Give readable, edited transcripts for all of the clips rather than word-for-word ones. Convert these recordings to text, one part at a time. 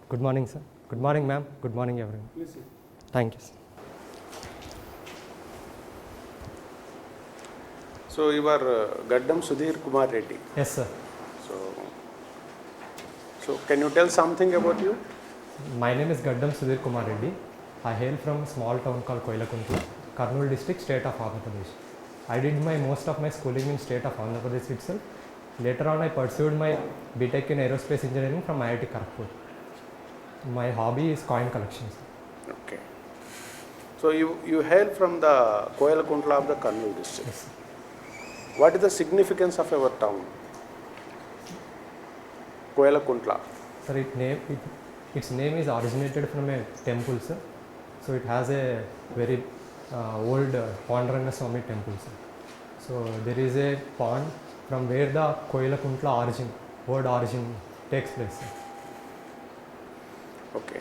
Good morning, sir. Good morning, ma'am. Good morning, everyone. Please sit. Thank you, sir. So you are Gaddam Sudheer Kumar Reddy. Yes, sir. So can you tell something about you? My name is Gaddam Sudheer Kumar Reddy. I hail from a small town called Koilakuntla, Kurnool district, state of Andhra Pradesh. I did most of my schooling in state of Andhra Pradesh itself. Later on, I pursued my BTech in aerospace engineering from IIT Kharagpur. My hobby is coin collection, sir. Okay. So you hail from the Koilakuntla of the Kurnool district. Yes, sir. What is the significance of our town? Koilakuntla. Sir, its name is originated from a temple, sir. So it has a very old Panduranga Swami temple, sir. So there is a pond from where the Koilakuntla word origin takes place, sir. Okay.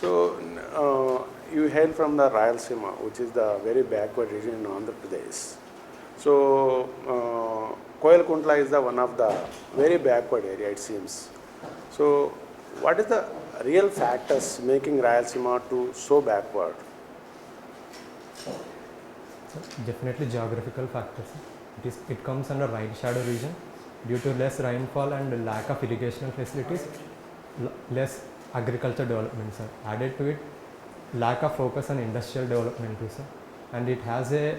So you hail from the Rayalaseema, which is the very backward region in Andhra Pradesh. So Koilakuntla is the one of the very backward area, it seems. So what is the real factors making Rayalaseema to so backward? So definitely geographical factors, sir. It comes under rain shadow region due to less rainfall and lack of irrigational facilities, less agriculture development, sir. Added to it, lack of focus on industrial development too, sir. And it has a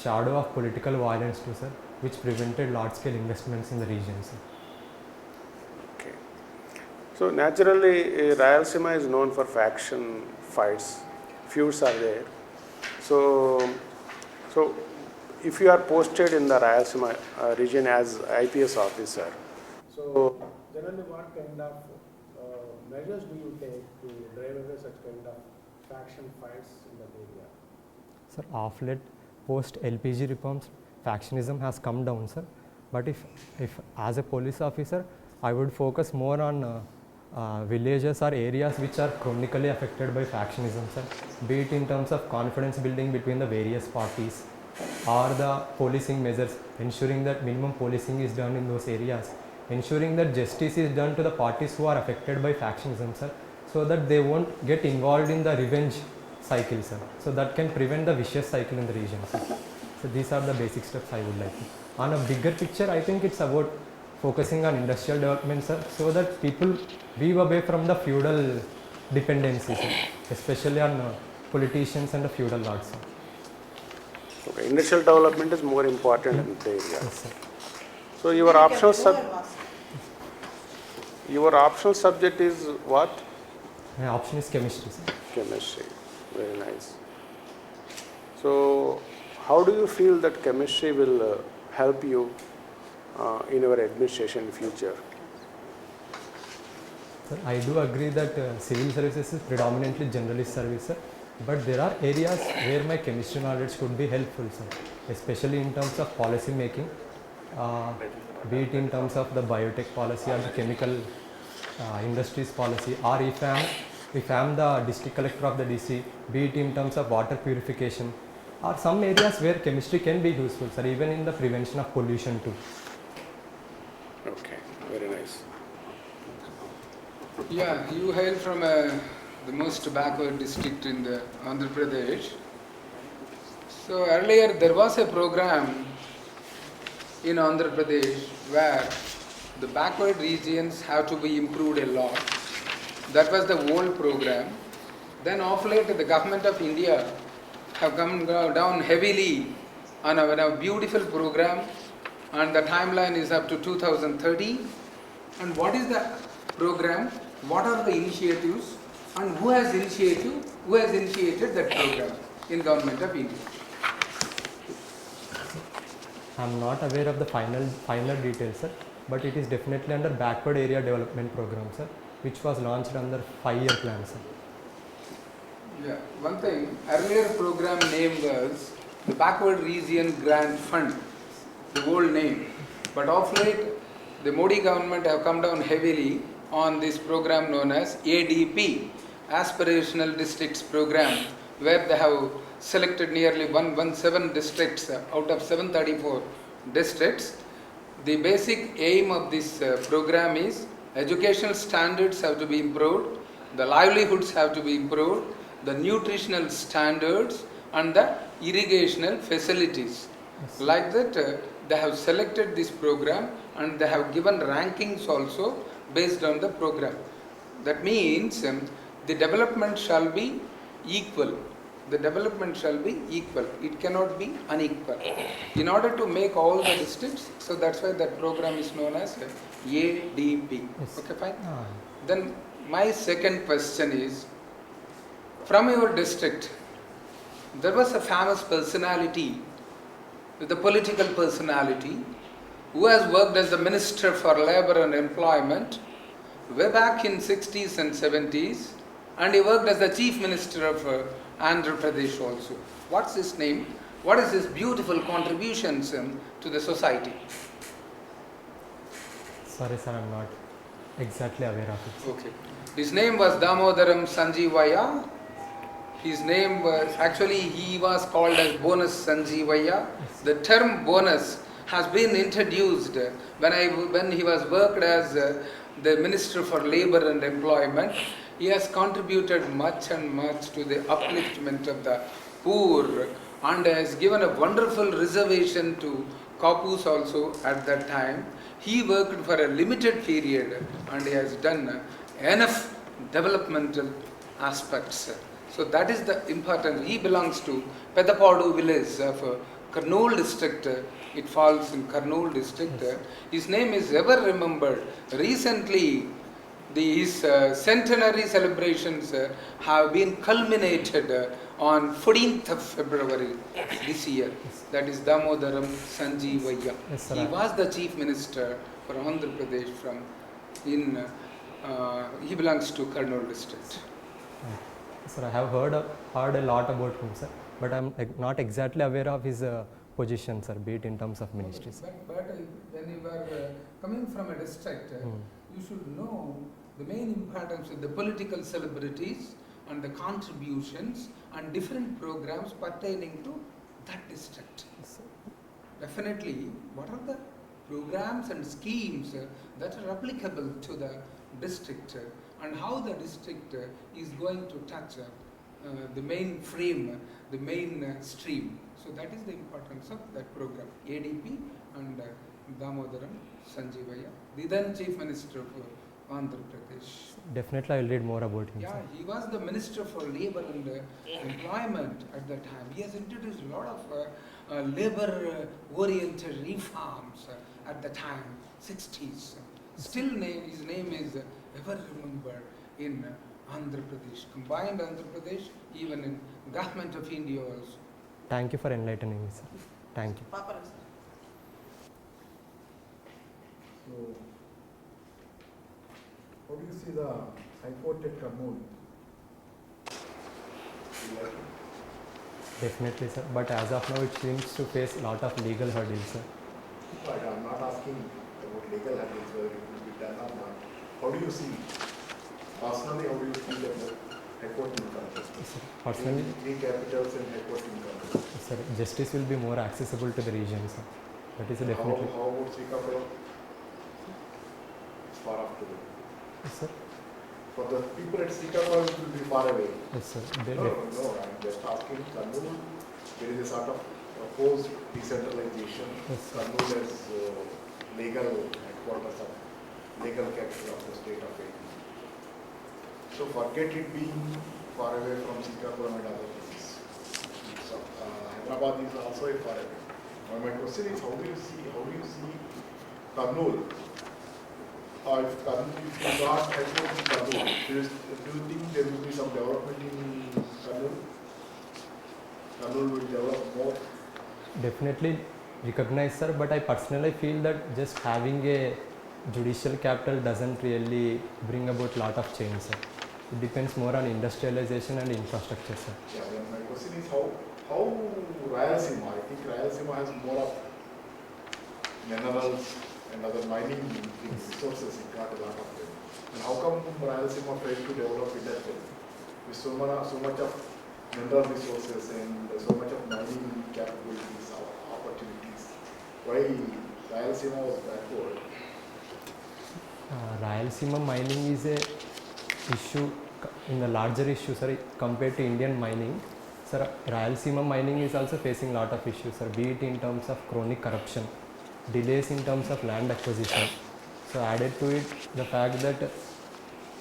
shadow of political violence too, sir, which prevented large-scale investments in the region, sir. Okay. So naturally, Rayalaseema is known for faction fights. Feuds are there. So if you are posted in the Rayalaseema region as IPS officer, so generally what kind of measures do you take to drive away such kind of faction fights in that area? Sir, of late, post LPG reforms, factionism has come down, sir. But if as a police officer, I would focus more on villages or areas which are chronically affected by factionism, sir. Be it in terms of confidence building between the various parties or the policing measures, ensuring that minimum policing is done in those areas, ensuring that justice is done to the parties who are affected by factionism, sir, so that they won't get involved in the revenge cycle, sir. So that can prevent the vicious cycle in the region, sir. So these are the basic steps I would like to. On a bigger picture, I think it's about focusing on industrial development, sir, so that people weave away from the feudal dependencies, sir, especially on politicians and the feudal lords, sir. Okay, industrial development is more important in the area. Yes, sir. So your optional subject is what? My option is chemistry, sir. Chemistry. Very nice. So how do you feel that chemistry will help you in your administration in future? Sir, I do agree that civil services is predominantly generalist service, sir. But there are areas where my chemistry knowledge could be helpful, sir, especially in terms of policy making, be it in terms of the biotech policy or the chemical industries policy, or if I am the district collector of the DC, be it in terms of water purification, or some areas where chemistry can be useful, sir, even in the prevention of pollution too. Okay, very nice. Yeah, you hail from the most backward district in the Andhra Pradesh. So earlier there was a program in Andhra Pradesh where the backward regions have to be improved a lot. That was the old program. Then of late the government of India have come down heavily on a beautiful program, and the timeline is up to 2030. And what is the program? What are the initiatives? And who has initiated that program in Government of India? I am not aware of the final details, sir, but it is definitely under backward area development program, sir, which was launched under 5-year plan, sir. Yeah, one thing, earlier program name was the Backward Region Grant Fund, the old name. But of late, the Modi government have come down heavily on this program known as ADP, Aspirational Districts Program, where they have selected nearly 117 districts out of 734 districts. The basic aim of this program is educational standards have to be improved, the livelihoods have to be improved, the nutritional standards and the irrigational facilities. Yes. Like that, they have selected this program and they have given rankings also based on the program. That means the development shall be equal. The development shall be equal. It cannot be unequal. In order to make all the districts, so that's why that program is known as ADP. Yes. Okay, fine. Ah, Then my second question is, from your district, there was a famous personality, the political personality, who has worked as the Minister for Labour and Employment way back in 60s and 70s, and he worked as the Chief Minister of Andhra Pradesh also. What's his name? What is his beautiful contributions to the society? sorry, sir, I'm not exactly aware of it. Okay. His name was Damodaram Sanjeevaya. His name was, actually he was called as Bonus Sanjeevaya. The term bonus has been introduced when he was worked as the Minister for Labour and Employment. He has contributed much and much to the upliftment of the poor and has given a wonderful reservation to Kapus also at that time. He worked for a limited period and he has done enough developmental aspects. So that is the importance. He belongs to Pedapadu village of Kurnool district. It falls in Kurnool district. His name is ever remembered. Recently, his centenary celebrations have been culminated on 14th of February this year. That is Damodaram Sanjeevaya. Yes, sir. He was the Chief Minister for Andhra Pradesh he belongs to Kurnool district. Sir, I have heard a lot about him, sir, but I'm not exactly aware of his position, sir, be it in terms of ministries. But when you are coming from a district, you should know the main importance of the political celebrities and the contributions and different programs pertaining to that district. Yes, sir. Definitely, what are the programs and schemes that are applicable to the district and how the district is going to touch the main frame, the main stream. So that is the importance of that program, ADP and Damodaram Sanjeevaya, the then Chief Minister of Andhra Pradesh. Definitely, I will read more about him. Yeah, Sir. he was the Minister for Labour and Employment at that time. He has introduced a lot of labour-oriented reforms at the time, 60s. Still, his name is ever remembered in Andhra Pradesh, combined Andhra Pradesh, even in Government of India also. Thank you for enlightening me, sir. Thank you. Bakaram, sir. So, how do you see the High Court at Kurnool? Definitely, sir. But as of now, it seems to face a lot of legal hurdles, sir. But I'm not asking about legal hurdles, whether it will be done or not. How do you see, personally, how do you see that the High Court in Kurnool? Sir, personally, Three capitals and High Court in Kurnool. sir, justice will be more accessible to the region, sir. That is definitely. How about Srikakulam? It's far off to them. Yes, sir. For the people at Srikakulam, it will be far away. Yes, sir. No, I'm just asking Kurnool. There is a sort of proposed decentralization. Yes, sir. Kurnool is legal headquarters of legal capital of the state of AP. So forget it being far away from Srikakulam and other places. So, Hyderabad is also a far away. Now my question is, how do you see Kurnool? If you got headquarters in Kurnool, do you think there will be some development in Kurnool? Kurnool will develop more? Definitely recognize, sir, but I personally feel that just having a judicial capital doesn't really bring about lot of change, sir. It depends more on industrialization and infrastructure, sir. Yeah, then my question is how Rayalaseema, I think Rayalaseema has more of minerals and other mining resources, it got a lot of them. And how come Rayalaseema failed to develop industrially? With so much of mineral resources and so much of mining capabilities, opportunities. Why Rayalaseema was backward? Rayalaseema mining is a issue in the larger issue, sir, compared to Indian mining. Sir, Rayalaseema mining is also facing lot of issues, sir, be it in terms of chronic corruption, delays in terms of land acquisition. So added to it the fact that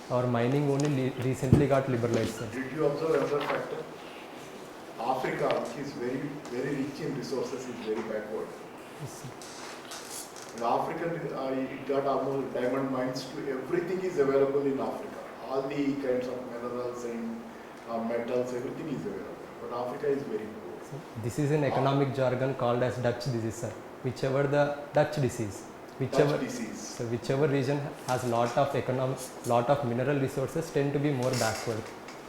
our mining only recently got liberalized, sir. Did you observe another factor? Africa, which is very, very rich in resources, is very backward. Yes, sir. In Africa, it got almost diamond mines to everything is available in Africa. All the kinds of minerals and metals, everything is available. But Africa is very poor. So this is an economic jargon called as Dutch disease, sir. Whichever the Dutch disease, whichever Dutch disease. so whichever region has lot of mineral resources tend to be more backward.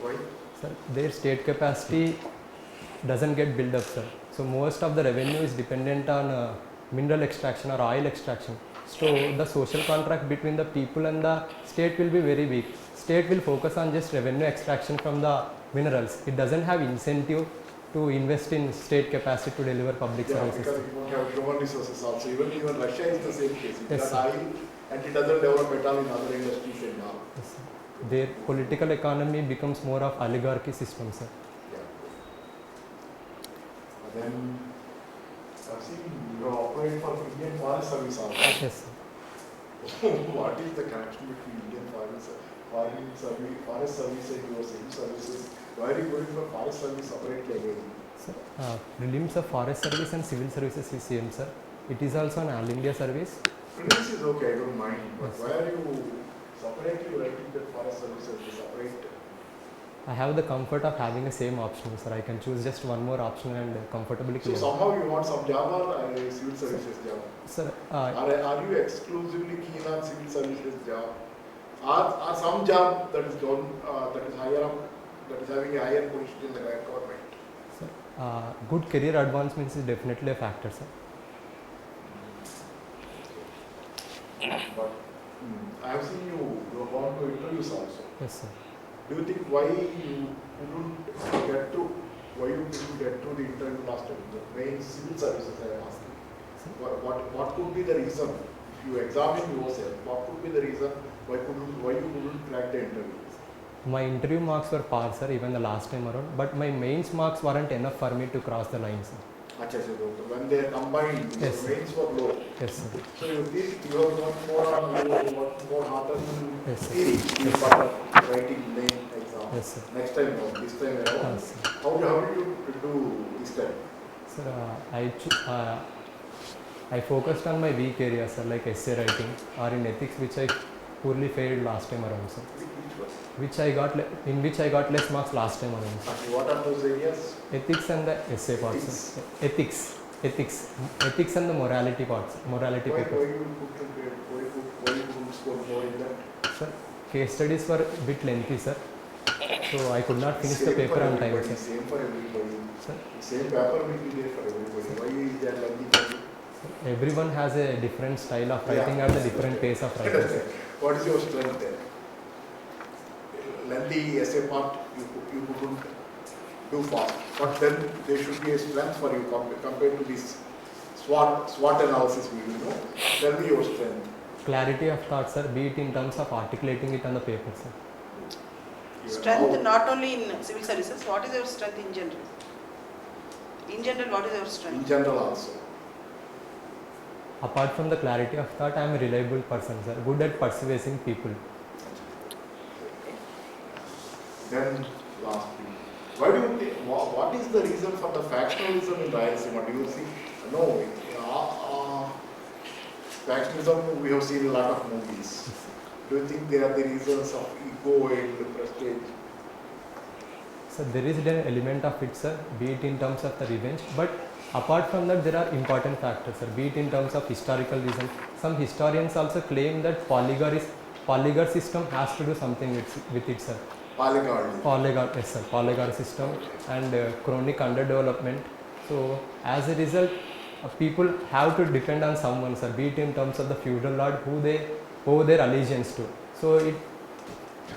Why? Sir, their state capacity doesn't get built up, sir. So most of the revenue is dependent on mineral extraction or oil extraction. So the social contract between the people and the state will be very weak. State will focus on just revenue extraction from the minerals. It doesn't have incentive to invest in state capacity to deliver public Yeah, services. because it won't have human resources also. Even Russia is the same case. It Yes, got sir. oil and it doesn't develop at all in other industries and all. Yes, sir. Their political economy becomes more of oligarchy system, sir. Yeah. And then I've seen you have applied for Indian Forest Service also. Yes, sir. What is the connection between Indian Forest Service and your civil services? Why are you going for Forest Service separately again? Sir, prelims of forest service and civil services is same, sir. It is also an all India service. Prelims is okay, I don't mind. But why are you separately writing that Forest Service as a separate? I have the comfort of having the same option, sir. I can choose just one more option and comfortably So clear. somehow you want some job or a civil services job? Sir, Are you exclusively keen on civil services job? Are some job that is done, that is higher up, that is having a higher position in the government? sir, good career advancements is definitely a factor, sir. But I have seen you have gone to interviews also. Yes, sir. Do you think why you couldn't get to the interview last time? The main civil services I am asking. What could be the reason? If you examine yourself, what could be the reason why you couldn't crack the interview? My interview marks were par, sir, even the last time around. But my mains marks weren't enough for me to cross the line, sir. When they are combined, Yes, the mains were low. Yes, sir. So you think you have got more hard on Yes, sir. theory instead of writing main exam. Yes, sir. Next time, no, this time around. Yes, sir. How did you do this time? Sir, I focused on my weak areas, sir, like essay writing or in ethics, which I poorly failed last time around, sir. Which was? In which I got less marks last time around, sir. Okay, what are those areas? Ethics and the essay parts, sir. Ethics and the morality parts, morality Why papers. you couldn't score more in that? Sir, case studies were a bit lengthy, sir. So I could not finish the Same paper for on time, everybody, sir. Same for everybody. Sir, Same paper will be there for everybody. Why is that lengthy for you? everyone has a different style of writing at a different pace of writing, sir. What is your strength there? Lengthy essay part you couldn't do fast, but then there should be a strength for you compared to this SWOT analysis we will know. Tell me your strength. Clarity of thought, sir, be it in terms of articulating it on the paper, sir. Strength not only in civil services, what is your strength in general? In general, what is your In strength? general also. Apart from the clarity of thought, I am a reliable person, sir. Good at persuading people. Then lastly, why do you think, what is the reason for the factionalism in Rayalaseema? Do you see? No, factionalism we have seen a lot of movies. Do you think they are the reasons of ego and prestige? So there is an element of it, sir, be it in terms of the revenge, but apart from that there are important factors, sir, be it in terms of historical reason. Some historians also claim that polygar system has to do something with it, sir. Polygar. Yes, sir, polygar system and chronic underdevelopment. So as a result, people have to depend on someone, sir, be it in terms of the feudal lord who they owe their allegiance to. So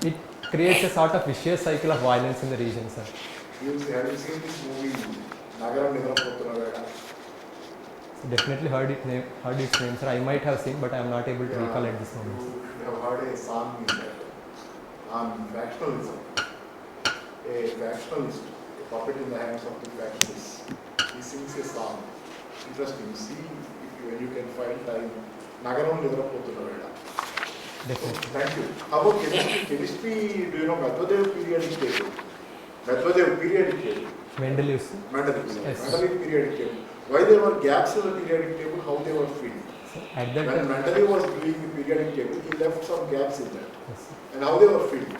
it creates a sort of vicious cycle of violence in the region, sir. Have you seen this movie, Nagar? So definitely heard its name, sir. I might have seen, but I am not able to recall at this moment. You should have heard a song in that on factionalism. A factionalist, a puppet in the hands of the factionists. He sings a song. Interesting. See when you can find time. Nagaram Lidrapotunaveda. Definitely. Thank you. How about chemistry? Chemistry, do you know Medvedev periodic table? Medvedev periodic table. Mendeleev's. Mendeleev. Yes. Mendeleev periodic table. Why there were gaps in the periodic table? How they were filled? So at that When time, Mendeleev was doing the periodic table, he left some gaps in that. yes, sir. And how they were filled?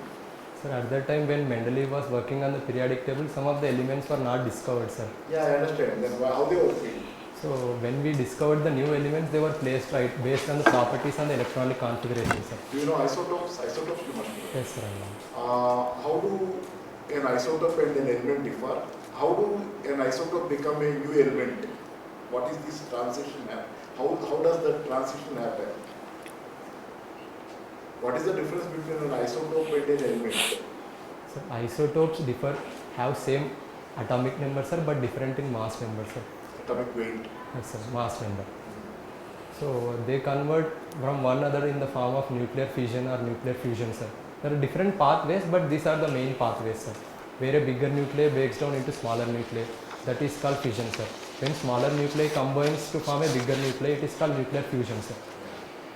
Sir, at that time when Mendeleev was working on the periodic table, some of the elements were not discovered, sir. Yeah, I understand. Then how they were filled? So when we discovered the new elements, they were placed right based on the properties and the electronic configuration, sir. Do you know isotopes? Isotopes you must know. Yes, sir. I know. How do an isotope and an element differ? How do an isotope become a new element? What is this transition? How does the transition happen? What is the difference between an isotope and an element? So isotopes have same atomic number, sir, but different in mass number, sir. Atomic weight. Yes, sir. Mass number. So they convert from one another in the form of nuclear fission or nuclear fusion, sir. There are different pathways, but these are the main pathways, sir. Where a bigger nuclei breaks down into smaller nuclei, that is called fission, sir. When smaller nuclei combines to form a bigger nuclei, it is called nuclear fusion, sir.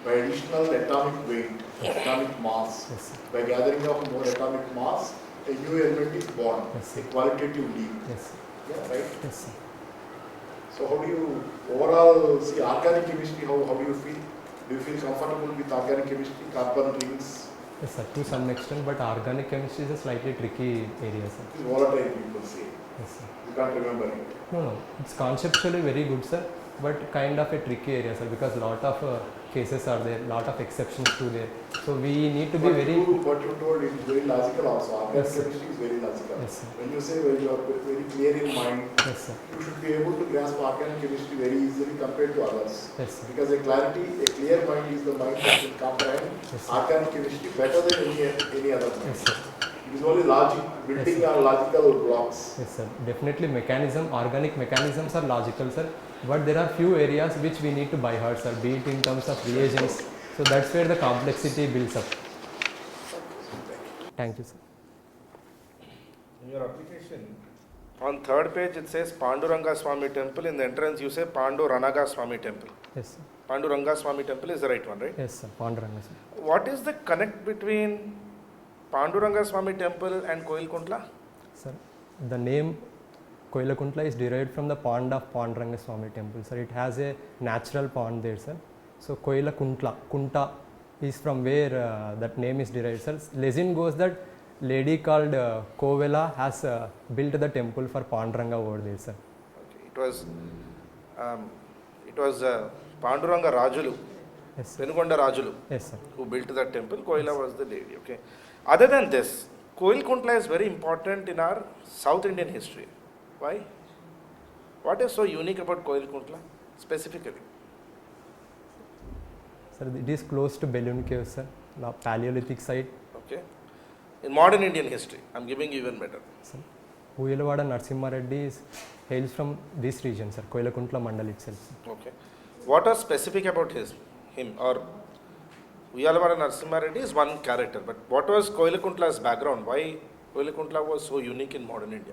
By additional atomic weight, atomic mass, Yes, sir. by gathering of more atomic mass, a new element is born, Yes, sir. a qualitative leap. Yes, sir. Yeah, right? Yes, sir. So how do you overall see organic chemistry? How do you feel? Do you feel comfortable with organic chemistry, carbon rings? Yes, sir. To some extent, but organic chemistry is a slightly tricky area, sir. It is volatile, people say. Yes, sir. You can't remember it. No, it's conceptually very good, sir, but kind of a tricky area, sir, because lot of cases are there, lot of exceptions to there. So we need to be very. What you told is very logical also. Organic Yes, sir. chemistry is very logical. Yes, sir. When you say when you are very clear in mind, Yes, sir. you should be able to grasp organic chemistry very easily compared to others. Yes, sir. Because a clear mind is the mind that will comprehend Yes, sir. organic chemistry better than any other mind. Yes, sir. It is only logic, building Yes, sir. on logical blocks. Yes, sir. Definitely organic mechanisms are logical, sir. But there are few areas which we need to by heart, sir, be it in terms of reagents. So that's where the complexity builds up. Thank you, sir. In your application, on third page it says Panduranga Swami Temple. In the entrance you say Panduranaga Swami Temple. Yes, sir. Panduranga Swami Temple is the right one, right? Yes, sir. Panduranga, sir. What is the connect between Panduranga Swami Temple and Koilkuntla? Sir, the name Koilakuntla is derived from the pond of Panduranga Swami Temple, sir. It has a natural pond there, sir. So Koilakuntla, Kunta is from where that name is derived, sir. Legend goes that lady called Kovela has built the temple for Panduranga over there, sir. Okay. It was Panduranga Rajulu, Yes, sir. Penukonda Rajulu, Yes, sir. who built that temple. Koila was the lady. Okay. Other than this, Koilkuntla is very important in our South Indian history. Why? What is so unique about Koilkuntla specifically? Sir, it is close to Balloon Cave, sir. Now, Paleolithic site. Okay. In modern Indian history, I'm giving you even better. Sir. Uyalwada Narasimha Reddy hails from this region, sir. Koilakuntla Mandal itself, sir. Okay. What are specific about him or Uyalwada Narasimha Reddy is one character, but what was Koilakunట్లా's background? Why Koilakuntla was so unique in modern India?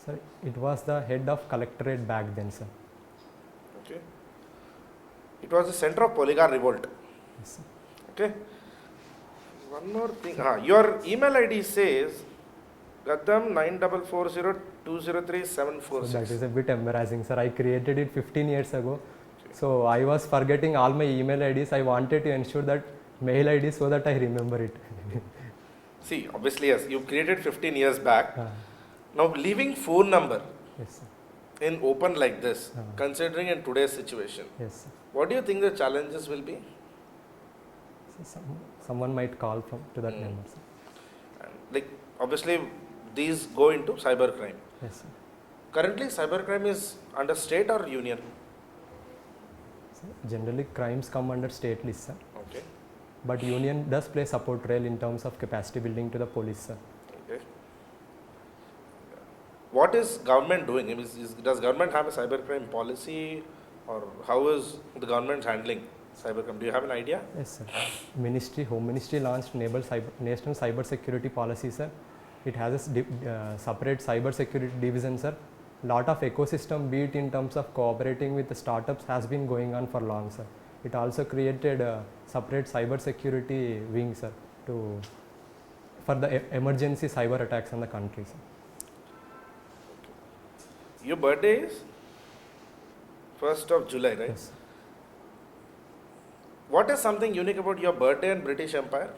Sir, it was the head of collectorate back then, sir. Okay. It was the center of Polygar revolt. Yes, sir. Okay. One more thing. Your email ID says Gaddam 9440203746. So that is a bit embarrassing, sir. I created it 15 years ago. So I was forgetting all my email IDs. I wanted to ensure that mail ID so that I remember it. See, obviously, yes, you created 15 years back. Now, leaving phone number Yes, sir. in open like this, considering in today's situation, Yes, sir. what do you think the challenges will be? So someone might call to that number, sir. And like, obviously, these go into cybercrime. Yes, sir. Currently, cybercrime is under state or union? So generally, crimes come under state list, sir. Okay. But union does play support role in terms of capacity building to the police, sir. Okay. What is government doing? Does government have a cybercrime policy, or how is the government handling cybercrime? Do you have an idea? Yes, sir. Home Ministry launched National Cyber Security Policy, sir. It has a separate cyber security division, sir. Lot of ecosystem, be it in terms of cooperating with the startups, has been going on for long, sir. It also created a separate cyber security wing, sir, for the emergency cyber attacks in the country, sir. Your birthday is 1st of July, right? Yes. What is something unique about your birthday and British Empire?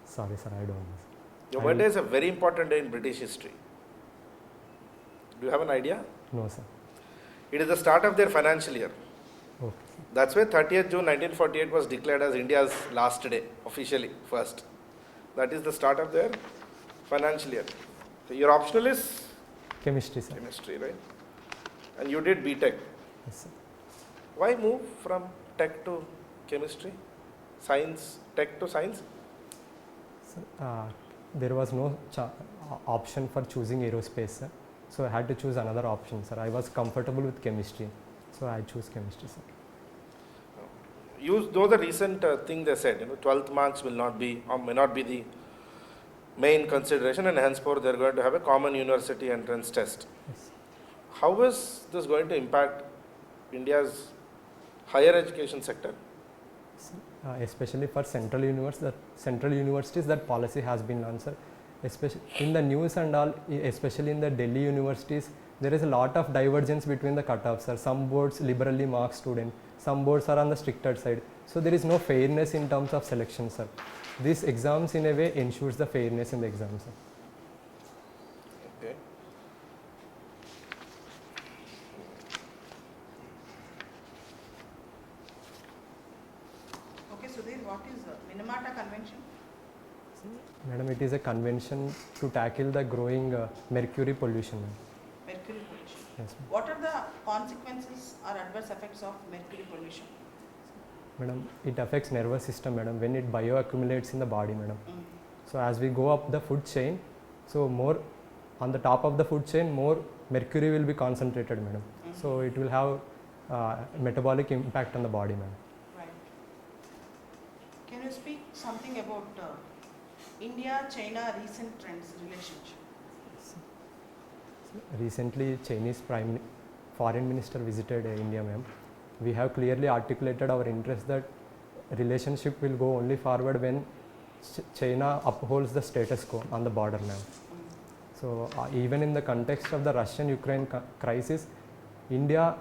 Sorry, sir, I don't know. Your I birthday will- is a very important day in British history. Do you have an idea? No, sir. It is the start of their financial year. Okay. That's why 30th June 1948 was declared as India's last day, officially, first. That is the start of their financial year. So your optional is Chemistry, sir. chemistry, right? And you did BTech. Yes, sir. Why move from tech to chemistry? Science, tech to science? Sir, there was no option for choosing aerospace, sir. So I had to choose another option, sir. I was comfortable with chemistry, so I chose chemistry, sir. You know the recent thing they said, 12th marks will not be or may not be the main consideration, and henceforth they are going to have a common university entrance test. Yes. How is this going to impact India's higher education sector? Especially for central universities, that policy has been launched, sir. Especially in the news and all, especially in the Delhi universities, there is a lot of divergence between the cutoffs, sir. Some boards liberally mark students, some boards are on the stricter side. So there is no fairness in terms of selection, sir. These exams in a way ensures the fairness in the exams, sir. Okay. Okay, Sudheer, what is Minamata Convention? Madam, it is a convention to tackle the growing mercury pollution, ma'am. Mercury pollution. Yes, ma'am. What are the consequences or adverse effects of mercury pollution? Madam, it affects nervous system, madam, when it bioaccumulates in the body, madam. Mm. So as we go up the food chain, so more on the top of the food chain, more mercury will be concentrated, madam. Mhm. So it will have metabolic impact on the body, madam. Right. Can you speak something about India-China recent trends relationship? Recently, Chinese foreign minister visited India, ma'am. We have clearly articulated our interest that relationship will go only forward when China upholds the status quo on the border, ma'am. So even in the context of the Russian-Ukraine crisis, India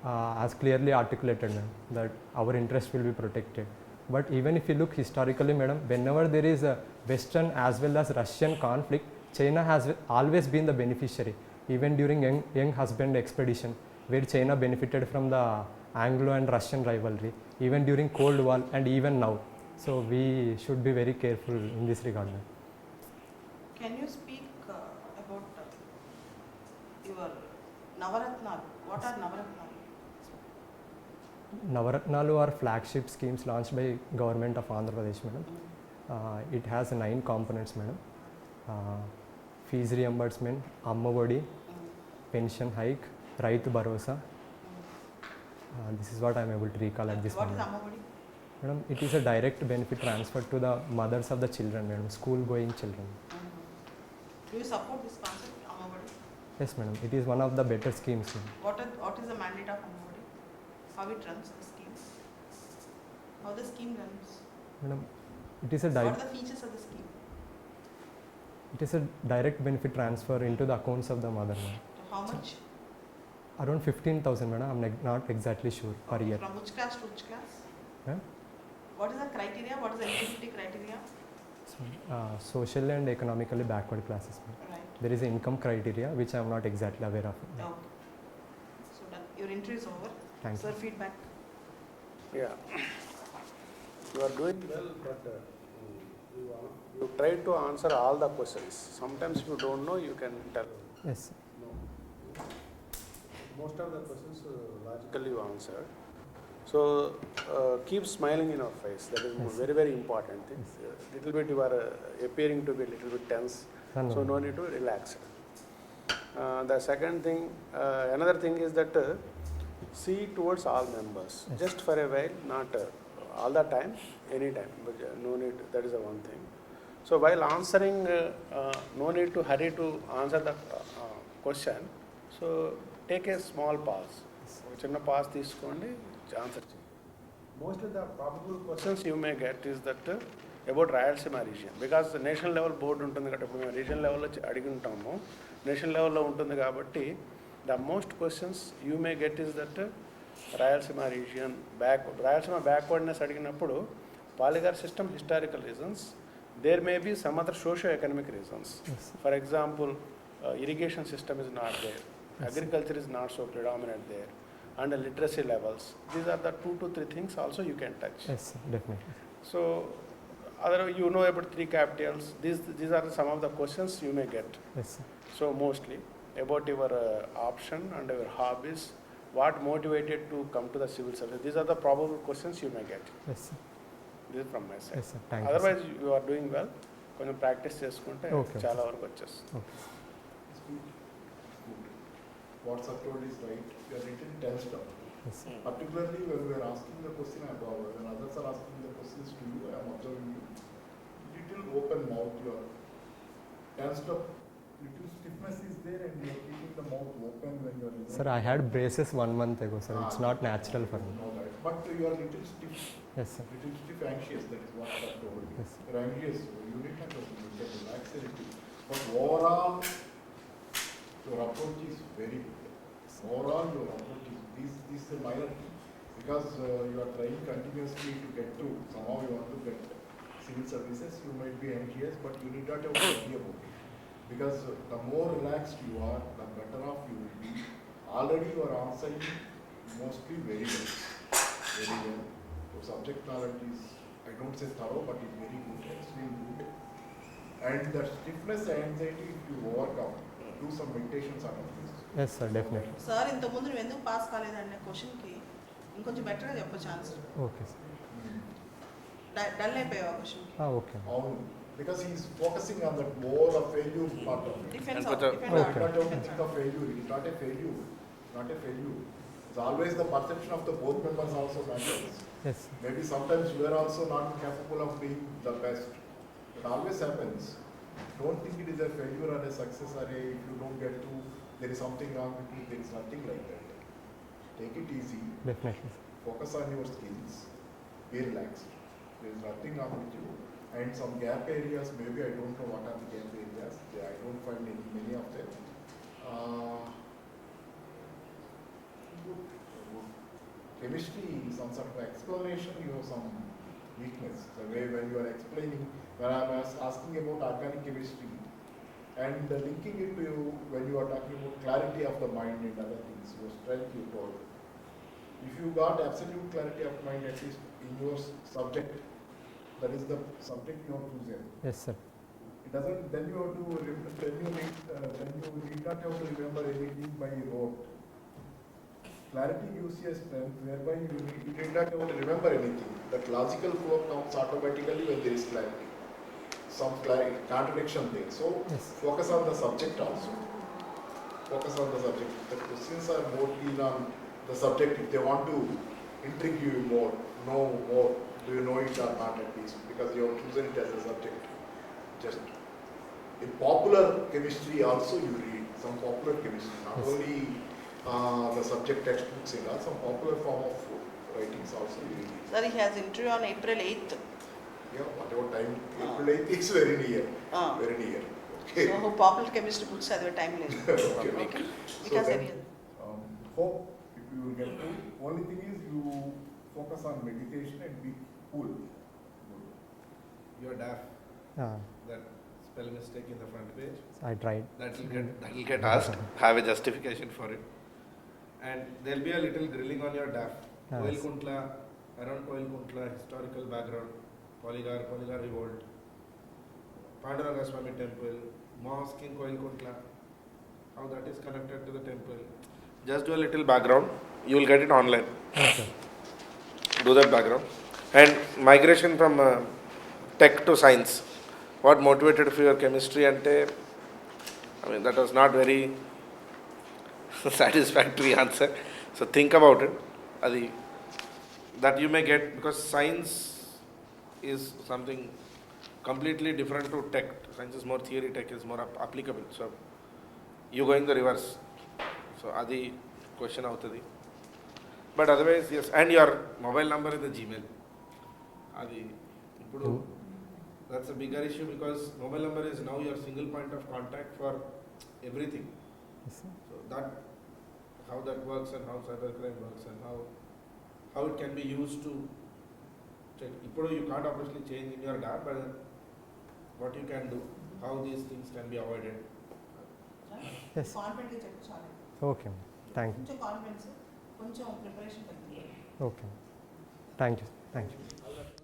has clearly articulated, ma'am, that our interest will be protected. But even if you look historically, madam, whenever there is a Western as well as Russian conflict, China has always been the beneficiary. Even during young husband expedition, where China benefited from the Anglo and Russian rivalry, even during Cold War and even now. So we should be very careful in this regard, ma'am. Can you speak about your Navaratnalu? What are Navaratnalu? Navaratnalu are flagship schemes launched by government of Andhra Pradesh, madam. It has 9 components, madam. Fees reimbursement, Amma Odi, pension hike, Raitu Bharosa. This is what I am able to recall at this What is moment. Amma Odi? Madam, it is a direct benefit transfer to the mothers of the children, madam, school-going children. Do you support this concept, Amma Odi? Yes, madam. It is one of the better schemes, madam. What is the mandate of Amma Odi? How it runs the scheme? How the scheme runs? Madam, it is a What are the features of the scheme? direct benefit transfer into the accounts of the mother, madam. So how much? Around 15,000, madam. I'm not exactly sure per year. From which class to which class? Huh? What is the criteria? What is the eligibility criteria? Social and economically backward classes, ma'am. Right. There is an income criteria which I am not exactly aware of. Okay. So done. Your interview is over. Thank Sir, you. feedback. Yeah. You are doing well, but you try to answer all the questions. Sometimes if you don't know, you can tell. Yes. No. Most of the questions logically you answered. So keep smiling in your face. That is Yes. very, very important thing. Little bit you are appearing to be a little bit tense. No, So no. no need to relax. The second thing, another thing is that see towards all members, Yes. just for a while, not all the time, any time, but no need, that is the one thing. So while answering, no need to hurry to answer the question, so take a small pause. చిన్న pass తీసుకోండి answer చేయండి. Mostly the probable questions you may get is that about Rayalaseema region, because national level board ఉంటుంది కాబట్టి ఇప్పుడు మేము regional లెవెల్లో అడిగి ఉంటాము, నేషనల్ లెవెల్లో ఉంటుంది కాబట్టి the most questions you may get is that Rayalaseema region Rayalaseema backwardness అడిగినప్పుడు Poligar system historical reasons, there may be some other socio economic reasons. For example irrigation system is not there, agriculture is not so predominant there, and the literacy levels. These are the 2 to 3 things also you can touch. Yes, sir, definitely. So, other you know about 3 capitals. These are some of the questions you may get. Yes, sir. So mostly about your option and your hobbies, what motivated to come to the civil service. These are the probable questions you may get. Yes, sir. This is from my side. Yes, sir. Thank you, Otherwise you are doing well. కొంచెం practice చేసుకుంటే Okay. చాలా వరకు వచ్చేస్తుంది. Okay. It's good. What sir told is right. You are little tensed up. Yes, sir. Particularly when we are asking the question above, when others are asking the questions to you, I am observing you. Little open mouth, you are tensed up. Little stiffness is there, and you are keeping the mouth open when you are listening. Sir, I had braces 1 month ago, sir. It's not natural for me. Know that. But you are little stiff, Yes, sir. little stiff, anxious. That is what sir told you. Yes. You are anxious. You need not to relax a little. But overall, your approach is very good. Overall, your approach is this is a minor thing, because you are trying continuously to get through. Somehow you want to get civil services. You might be anxious, but you need not have to worry about it, because the more relaxed you are, the better off you will be. Already you are answering mostly very well, very well. Your subject knowledge is, I don't say thorough, but it's very good, extremely good. And the stiffness and anxiety, if you overcome, do some meditations out of this. Yes, sir, definitely. Sir ఇంతకుముందు నువ్వు ఎందుకు pass కాలేదనే క్వశ్చన్కి ఇంకొంచెం బెటర్గా చెప్పొచ్చు answer. Okay, sir. Dull అయిపోయావు ఆ క్వశ్చన్కి. Okay. Because he is focusing on that more of failure part of it. Defence And put You Okay. don't have to think of failure. It is not a failure. Not a failure. It's always the perception of the both members also matters. Yes, sir. Maybe sometimes you are also not capable of being the best. It always happens. Don't think it is a failure or a success, or if you don't get to, there is something wrong with you. There is nothing like that. Take it easy. Definitely. Focus on your skills. Be relaxed. There is nothing wrong with you. And some gap areas, maybe I don't know what are the gap areas. I don't find many of them. Chemistry, some sort of explanation, you have some weakness. The way when you are explaining, when I was asking about organic chemistry, and linking it to you when you are talking about clarity of the mind and other things, your strength you told. If you got absolute clarity of mind, at least in your subject, that is the subject you have chosen. Yes, sir. It doesn't. Then you have to. Then you need not have to remember anything by rote. Clarity gives you a strength, whereby you need not have to remember anything. That logical flow comes automatically when there is clarity. Some contradiction there. So Yes. focus on the subject also. Focus on the subject. The questions are more keen on the subject. If they want to intrigue you more, know more, do you know it or not at least, because you have chosen it as a subject. Just in popular chemistry also you read some popular chemistry, not Yes. only the subject textbooks, in some popular form of writings also you read. Sir he has interview on April 8th. Yeah, whatever time, April 8th is very near. Very near. Okay. So popular chemistry books చదివే time లేదు. Okay. Okay So because then, hope if you will get to, only thing is you focus on meditation and be cool. You're deaf. Ah, That spell mistake in the front page. I tried. That will get asked. Have a justification for it. And there'll be a little grilling on your DAF. Yes. Koilkuntla, around Koilkuntla, historical background, Polygar revolt, Panduranga Swami temple, mosque in Koilkuntla, how that is connected to the temple. Just do a little background. You will get it online. Okay. Do that background. And migration from tech to science. What motivated for your chemistry? And that was not very satisfactory answer. So think about it. Adi, that you may get, because science is something completely different to tech. Science is more theory, tech is more applicable. So you going the reverse. So adi question avutadi. But otherwise, yes. And your mobile number is the Gmail. Adi, ippudu, that's a bigger issue because mobile number is now your single point of contact for everything. Yes, sir. So that, how that works and how cybercrime works and how it can be used to check. Ippudu you can't obviously change in your DAR, but what you can do, how these things can be avoided. Yes. కాన్ఫిడెంట్గా చెప్పు చాలా. Okay. Thank you. కొంచెం confidence, కొంచెం preparation తగ్గింది. Okay. Thank you. Thank you.